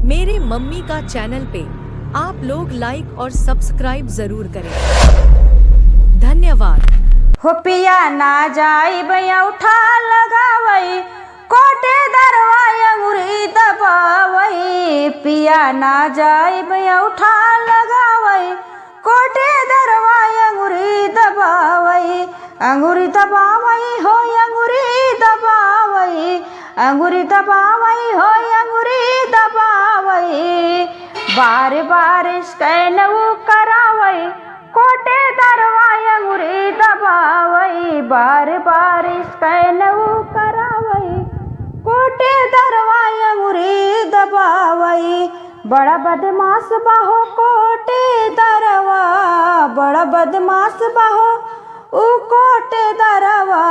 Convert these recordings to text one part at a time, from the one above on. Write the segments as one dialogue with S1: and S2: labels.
S1: मेरे मम्मी का चैनल पे आप लोग लाइक और सब्सक्राइब जरूर करें। धन्यवाद।
S2: हो पिया ना जाई उठा लगावई कोटे दरवाई अंगुरी दबावई। पिया ना जाई उठा लगावई कोटे दरवाई अंगुरी दबावई। अंगुरी दबावई हो अंगुरी दबावई। अंगुरी दबावई हो अंगुरी दबावई। बार बार स्कैनऊ करावई कोटे दरवाई अंगुरी दबावई। बार बार स्कैनऊ करावई कोटे दरवाई अंगुरी दबावई। बड़ा बदमाश बाहो कोटे दरवा। बड़ा बदमाश बाहो ऊ कोटे दरवा।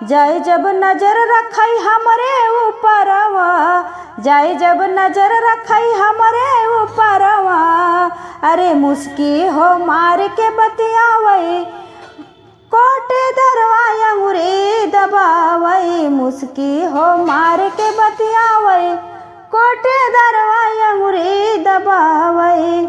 S2: जाई जब नजर रखई हमरे ऊपरवा। जाई जब नजर रखई हमरे ऊपरवा। अरे मुस्की हो मार के बतियावई कोटे दरवाई अंगुरी दबावई। मुस्की हो मार के बतियावई कोटे दरवाई अंगुरी दबावई।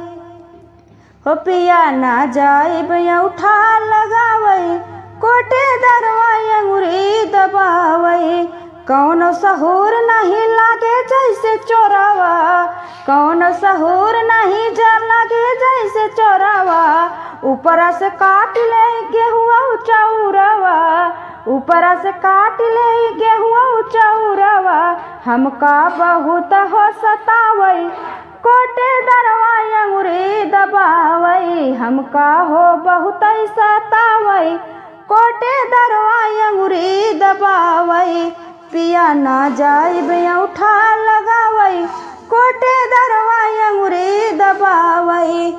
S2: हो पिया ना जाई उठा लगावई कोटे दरवाई अंगुरी दबावई। कौन सहूर नहीं लागे जैसे चोरावा। कौन सहूर नहीं जर लागे जैसे चोरावा। ऊपरा से काट ले गेहुआ चौरवा। ऊपरा से काट ले गेहुआ चौरवा। हमका बहुत हो सतावई कोटे दरवाई अंगुरी दबावई। हमका हो बहुत सतावई कोटे दरवाई अंगुरी दबावई। पिया ना जाई उठा लगावई कोटे दरवाई अंगुरी दबावई।